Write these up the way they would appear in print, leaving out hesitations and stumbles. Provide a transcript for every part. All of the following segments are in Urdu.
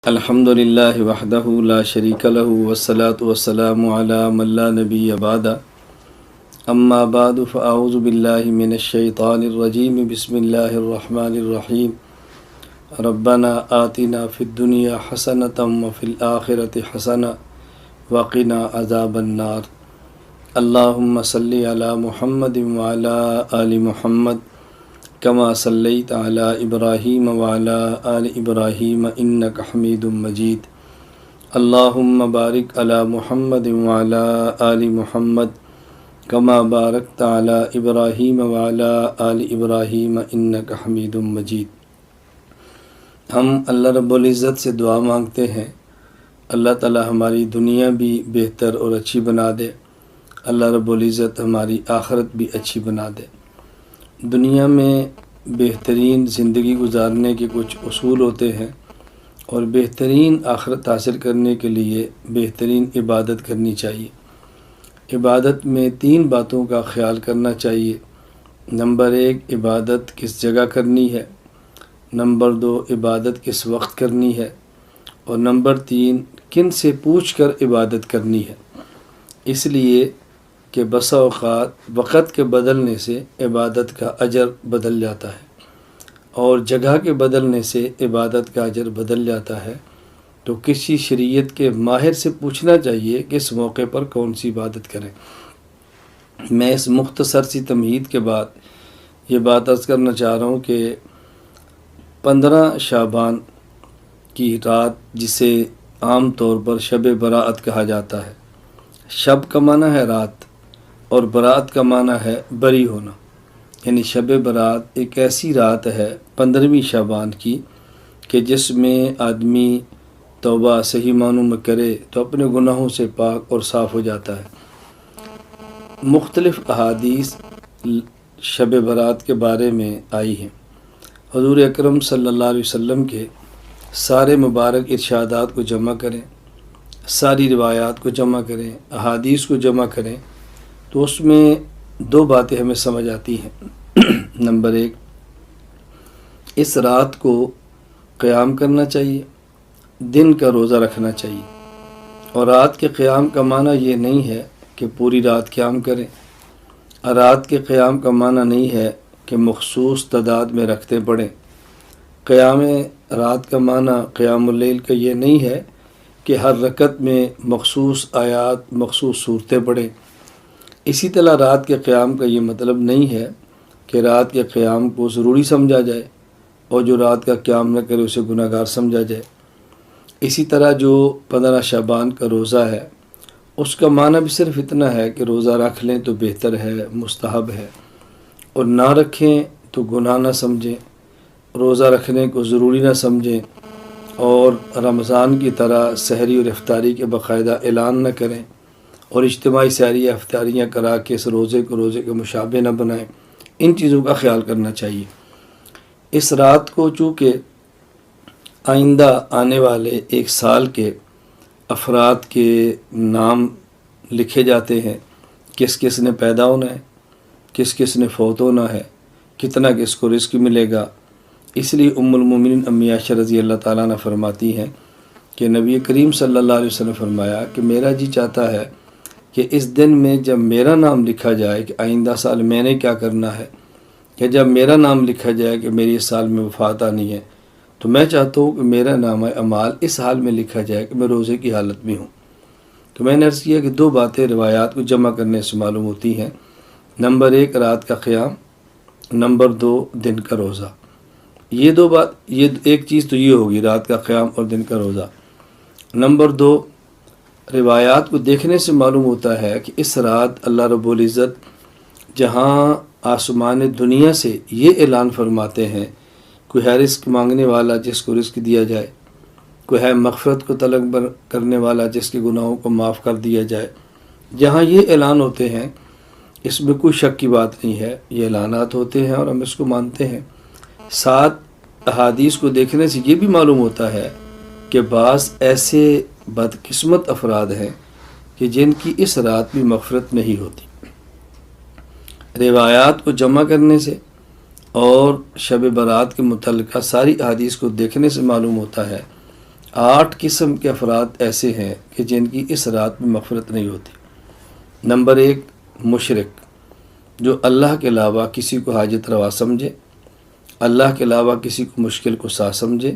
الحمد للہ وحدہ لا شریک لہ والصلاة والسلام علی من لا نبی بعد اما بعد فاعوذ باللہ من الشیطان الرجیم بسم اللہ الرحمن الرحیم ربنا آتنا فی الدنیا حسنۃ وفی الآخرۃ حسنۃ وقنا عذاب النار اللہم صلی علی محمد وعلی آل محمد کما صلیت علی ابراہیم وعلی آل ابراہیم انک حمید مجید اللہم بارک علی محمد وعلی آل محمد کما بارکت علی ابراہیم وعلی آل ابراہیم انک حمید مجید۔ ہم اللہ رب العزت سے دعا مانگتے ہیں اللہ تعالی ہماری دنیا بھی بہتر اور اچھی بنا دے، اللہ رب العزت ہماری آخرت بھی اچھی بنا دے۔ دنیا میں بہترین زندگی گزارنے کے کچھ اصول ہوتے ہیں اور بہترین آخرت حاصل کرنے کے لیے بہترین عبادت کرنی چاہیے۔ عبادت میں 3 باتوں کا خیال کرنا چاہیے۔ نمبر 1، عبادت کس جگہ کرنی ہے۔ نمبر 2، عبادت کس وقت کرنی ہے۔ اور نمبر 3، کن سے پوچھ کر عبادت کرنی ہے۔ اس لیے کہ بسا اوقات وقت کے بدلنے سے عبادت کا اجر بدل جاتا ہے اور جگہ کے بدلنے سے عبادت کا اجر بدل جاتا ہے، تو کسی شریعت کے ماہر سے پوچھنا چاہیے کہ اس موقع پر کون سی عبادت کریں۔ میں اس مختصر سی تمہید کے بعد یہ بات عرض کرنا چاہ رہا ہوں کہ 15 شعبان کی رات، جسے عام طور پر شب برات کہا جاتا ہے، شب کا معنی ہے رات اور برات کا معنی ہے بری ہونا، یعنی شب برات ایک ایسی رات ہے 15ویں شعبان کی کہ جس میں آدمی توبہ صحیح معنوں میں کرے تو اپنے گناہوں سے پاک اور صاف ہو جاتا ہے۔ مختلف احادیث شب برات کے بارے میں آئی ہیں۔ حضور اکرم صلی اللہ علیہ وسلم کے سارے مبارک ارشادات کو جمع کریں، ساری روایات کو جمع کریں، احادیث کو جمع کریں تو اس میں 2 باتیں ہمیں سمجھ آتی ہیں۔ نمبر 1، اس رات کو قیام کرنا چاہیے، دن کا روزہ رکھنا چاہیے۔ اور رات کے قیام کا معنی یہ نہیں ہے کہ پوری رات قیام کریں، رات کے قیام کا معنی نہیں ہے کہ مخصوص تعداد میں رکھتے پڑھیں۔ قیام رات کا معنی قیام اللیل کا یہ نہیں ہے کہ ہر رکعت میں مخصوص آیات، مخصوص صورتیں پڑھیں۔ اسی طرح رات کے قیام کا یہ مطلب نہیں ہے کہ رات کے قیام کو ضروری سمجھا جائے اور جو رات کا قیام نہ کرے اسے گناہ گار سمجھا جائے۔ اسی طرح جو 15 شعبان کا روزہ ہے، اس کا معنی بھی صرف اتنا ہے کہ روزہ رکھ لیں تو بہتر ہے، مستحب ہے، اور نہ رکھیں تو گناہ نہ سمجھیں، روزہ رکھنے کو ضروری نہ سمجھیں، اور رمضان کی طرح سحری اور افطاری کے باقاعدہ اعلان نہ کریں اور اجتماعی سحری یا افطاریاں کرا کے اس روزے کو روزے کے مشابہ نہ بنائیں۔ ان چیزوں کا خیال کرنا چاہیے۔ اس رات کو چونکہ آئندہ آنے والے 1 سال کے افراد کے نام لکھے جاتے ہیں، کس کس نے پیدا ہونا ہے، کس کس نے فوت ہونا ہے، کتنا کس کو رزق ملے گا، اس لیے ام المومنین امی عائشہ رضی اللہ تعالیٰ عنہ فرماتی ہیں کہ نبی کریم صلی اللہ علیہ وسلم فرمایا کہ میرا جی چاہتا ہے کہ اس دن میں جب میرا نام لکھا جائے کہ آئندہ سال میں نے کیا کرنا ہے، کہ جب میرا نام لکھا جائے کہ میری اس سال میں وفات آنی ہے، تو میں چاہتا ہوں کہ میرا نام اعمال اس حال میں لکھا جائے کہ میں روزے کی حالت میں ہوں۔ تو میں نے عرض کیا کہ 2 باتیں روایات کو جمع کرنے سے معلوم ہوتی ہیں۔ نمبر 1، رات کا قیام، نمبر 2، دن کا روزہ۔ یہ ایک چیز تو یہ ہوگی، رات کا قیام اور دن کا روزہ۔ نمبر 2، روایات کو دیکھنے سے معلوم ہوتا ہے کہ اس رات اللہ رب العزت جہاں آسمان دنیا سے یہ اعلان فرماتے ہیں، کوئی ہے رزق مانگنے والا جس کو رزق دیا جائے، کوئی ہے مغفرت کو طلب کرنے والا جس کے گناہوں کو معاف کر دیا جائے، جہاں یہ اعلان ہوتے ہیں اس میں کوئی شک کی بات نہیں ہے، یہ اعلانات ہوتے ہیں اور ہم اس کو مانتے ہیں۔ ساتھ احادیث کو دیکھنے سے یہ بھی معلوم ہوتا ہے کہ بعض ایسے بدقسمت افراد ہیں کہ جن کی اس رات بھی مغفرت نہیں ہوتی۔ روایات کو جمع کرنے سے اور شب برات کے متعلقہ ساری احادیث کو دیکھنے سے معلوم ہوتا ہے 8 قسم کے افراد ایسے ہیں کہ جن کی اس رات میں مغفرت نہیں ہوتی۔ نمبر 1، مشرک، جو اللہ کے علاوہ کسی کو حاجت روا سمجھے، اللہ کے علاوہ کسی کو مشکل کو سا سمجھے،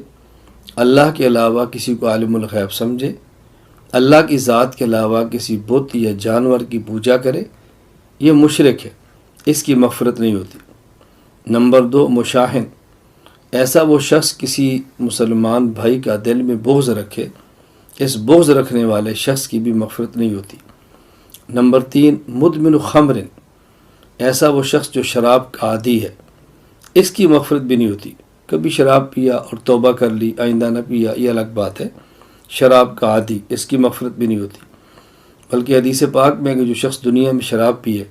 اللہ کے علاوہ کسی کو عالم الغیب سمجھے، اللہ کی ذات کے علاوہ کسی بت یا جانور کی پوجا کرے، یہ مشرک ہے، اس کی مغفرت نہیں ہوتی۔ نمبر 2، مشاہن، ایسا وہ شخص کسی مسلمان بھائی کا دل میں بغض رکھے، اس بغض رکھنے والے شخص کی بھی مغفرت نہیں ہوتی۔ نمبر 3، مدمن خمر، ایسا وہ شخص جو شراب کا عادی ہے، اس کی مغفرت بھی نہیں ہوتی۔ کبھی شراب پیا اور توبہ کر لی، آئندہ نہ پیا، یہ الگ بات ہے۔ شراب کا عادی، اس کی مغفرت بھی نہیں ہوتی۔ بلکہ حدیث پاک میں کہ جو شخص دنیا میں شراب پیے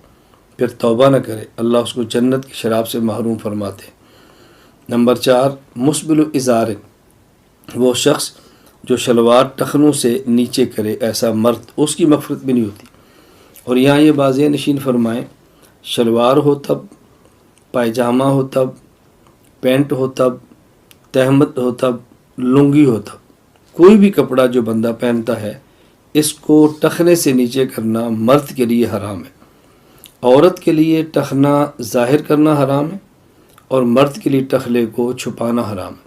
پھر توبہ نہ کرے، اللہ اس کو جنت کی شراب سے محروم فرماتے ہیں۔ نمبر 4، مسبل ازار، وہ شخص جو شلوار ٹخنوں سے نیچے کرے، ایسا مرد، اس کی مغفرت بھی نہیں ہوتی۔ اور یہاں یہ واضح نشین فرمائیں، شلوار ہو تب، پائجامہ ہو تب، پینٹ ہو تب، تہمت ہو تب، لنگی ہو تب، کوئی بھی کپڑا جو بندہ پہنتا ہے اس کو ٹخنے سے نیچے کرنا مرد کے لیے حرام ہے۔ عورت کے لیے ٹخنا ظاہر کرنا حرام ہے اور مرد کے لیے ٹخلے کو چھپانا حرام ہے۔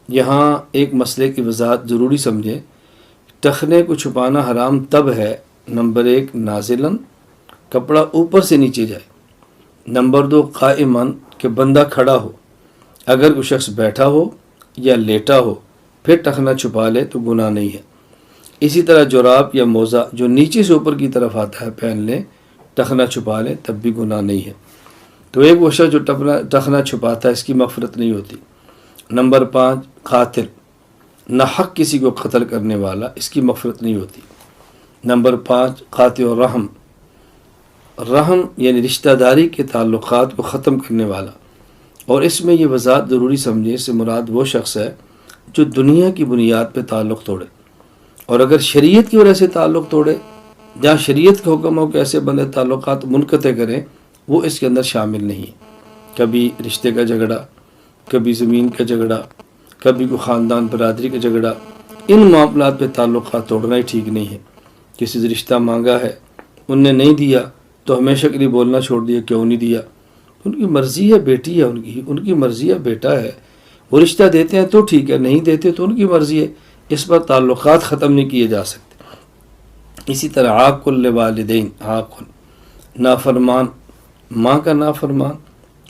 یہاں ایک مسئلے کی وضاحت ضروری سمجھیں، ٹخنے کو چھپانا حرام تب ہے، نمبر 1، نازلاً، کپڑا اوپر سے نیچے جائے۔ نمبر 2، قائماً، کہ بندہ کھڑا ہو، اگر کوئی شخص بیٹھا ہو یا لیٹا ہو پھر ٹخنا چھپا لے تو گناہ نہیں ہے۔ اسی طرح جراب یا موزہ جو نیچے سے اوپر کی طرف آتا ہے پہن لے، ٹخنا چھپا لے، تب بھی گناہ نہیں ہے۔ تو ایک وہ شخص جو ٹخنا چھپاتا ہے، اس کی مغفرت نہیں ہوتی۔ نمبر 5، قاتل، ناحق کسی کو قتل کرنے والا، اس کی مغفرت نہیں ہوتی۔ نمبر 5، قاطع الرحم، رحم یعنی رشتہ داری کے تعلقات کو ختم کرنے والا۔ اور اس میں یہ وضاحت ضروری سمجھے، اس سے مراد وہ شخص ہے جو دنیا کی بنیاد پہ تعلق توڑے، اور اگر شریعت کی وجہ سے تعلق توڑے، جہاں شریعت کا حکم ہو کہ ایسے بندے تعلقات منقطع کریں، وہ اس کے اندر شامل نہیں ہے۔ کبھی رشتے کا جھگڑا، کبھی زمین کا جھگڑا، کبھی کوئی خاندان برادری کا جھگڑا، ان معاملات پہ تعلقات توڑنا ہی ٹھیک نہیں ہے۔ کسی سے رشتہ مانگا ہے، ان نے نہیں دیا تو ہمیشہ کے لیے بولنا چھوڑ دیا، کیوں نہیں دیا؟ ان کی مرضی ہے، بیٹی ہے ان کی مرضی ہے، بیٹا ہے، وہ رشتہ دیتے ہیں تو ٹھیک ہے، نہیں دیتے تو ان کی مرضی ہے، اس پر تعلقات ختم نہیں کیے جا سکتے۔ اسی طرح عاق لوالدین، عاق، نافرمان، ماں کا نافرمان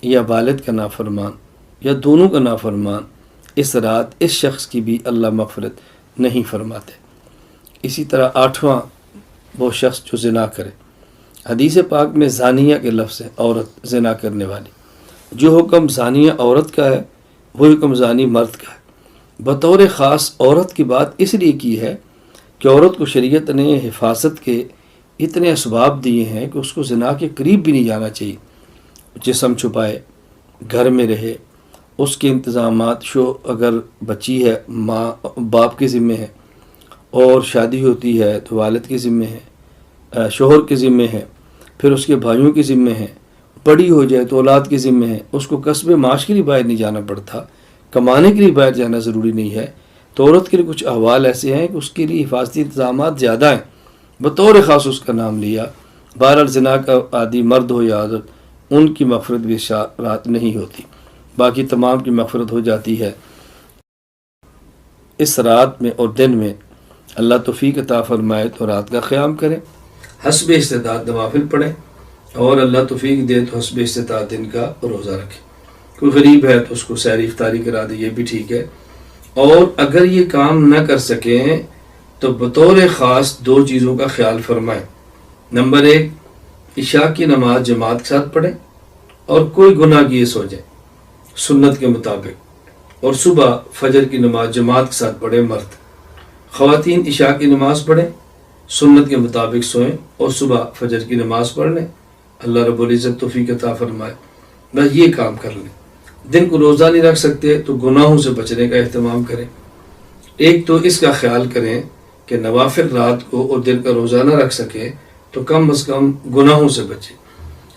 یا والد کا نافرمان یا دونوں کا نافرمان، اس رات اس شخص کی بھی اللہ مغفرت نہیں فرماتے۔ اسی طرح 8واں، وہ شخص جو زنا کرے۔ حدیث پاک میں زانیہ کے لفظ ہے، عورت، زنا کرنے والی۔ جو حکم زانیہ عورت کا ہے وہ حکم زانی مرد کا ہے۔ بطور خاص عورت کی بات اس لیے کی ہے کہ عورت کو شریعت نے حفاظت کے اتنے اسباب دیے ہیں کہ اس کو زنا کے قریب بھی نہیں جانا چاہیے۔ جسم چھپائے، گھر میں رہے، اس کے انتظامات، اگر بچی ہے ماں باپ کے ذمے ہے، اور شادی ہوتی ہے تو والد کے ذمے ہے، شوہر کے ذمے ہے، پھر اس کے بھائیوں کے ذمے ہے، بڑی ہو جائے تو اولاد کے ذمے ہے، اس کو قصب معاش کے لیے باہر نہیں جانا پڑتا، کمانے کے لیے باہر جانا ضروری نہیں ہے۔ تو عورت کے لیے کچھ احوال ایسے ہیں کہ اس کے لیے حفاظتی انتظامات زیادہ ہیں، بطور خاص اس کا نام لیا۔ بہرحال زنا کا عادی مرد ہو یا عورت، ان کی مغفرت بھی رات نہیں ہوتی، باقی تمام کی مغفرت ہو جاتی ہے۔ اس رات میں اور دن میں اللہ توفیق عطا فرمائے تو رات کا قیام کریں، حسب استطاعت نوافل پڑھیں، اور اللہ توفیق دے تو حسب استطاعت دن کا روزہ رکھیں۔ کوئی غریب ہے تو اس کو سحری افطاری کرا دے، یہ بھی ٹھیک ہے۔ اور اگر یہ کام نہ کر سکیں تو بطور خاص 2 چیزوں کا خیال فرمائیں۔ نمبر 1، عشاء کی نماز جماعت کے ساتھ پڑھیں اور کوئی گناہ کیے سو جائیں سنت کے مطابق، اور صبح فجر کی نماز جماعت کے ساتھ پڑھیں مرد۔ خواتین عشاء کی نماز پڑھیں، سنت کے مطابق سوئیں اور صبح فجر کی نماز پڑھ لیں، اللہ رب العزت توفیق عطا فرمائے۔ بس یہ کام کر لیں۔ دن کو روزہ نہیں رکھ سکتے تو گناہوں سے بچنے کا اہتمام کریں۔ ایک تو اس کا خیال کریں کہ نوافل رات کو اور دن کا روزہ نہ رکھ سکیں تو کم از کم گناہوں سے بچیں،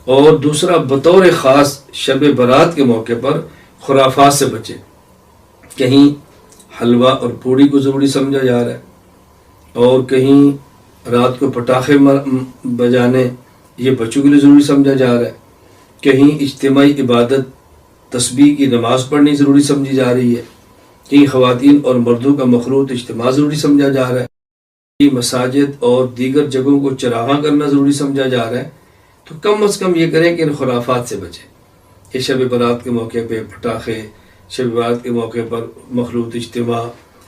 اور دوسرا بطور خاص شب برات کے موقع پر خرافات سے بچیں۔ کہیں حلوہ اور پوڑی کو ضروری سمجھا جا رہا ہے، اور کہیں رات کو پٹاخے بجانے یہ بچوں کے لیے ضروری سمجھا جا رہا ہے، کہیں اجتماعی عبادت تسبیح کی نماز پڑھنی ضروری سمجھی جا رہی ہے، کہیں خواتین اور مردوں کا مخلوط اجتماع ضروری سمجھا جا رہا ہے، کہیں مساجد اور دیگر جگہوں کو چراغاں کرنا ضروری سمجھا جا رہا ہے۔ تو کم از کم یہ کریں کہ ان خرافات سے بچیں۔ یہ شب برات کے موقع پہ پٹاخے، شب برات کے موقع پر مخلوط اجتماع،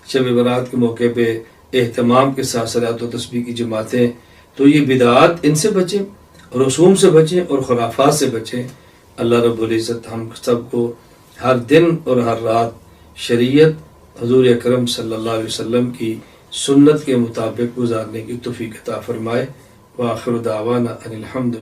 شب برات کے موقع پہ اہتمام کے ساتھ صلاۃ و تسبیح کی جماعتیں، تو یہ بدعات ان سے بچیں، رسوم سے بچیں اور خرافات سے بچیں۔ اللہ رب العزت ہم سب کو ہر دن اور ہر رات شریعت حضور اکرم صلی اللہ علیہ وسلم کی سنت کے مطابق گزارنے کی توفیق عطا فرمائے۔ وآخر دعوانا ان الحمد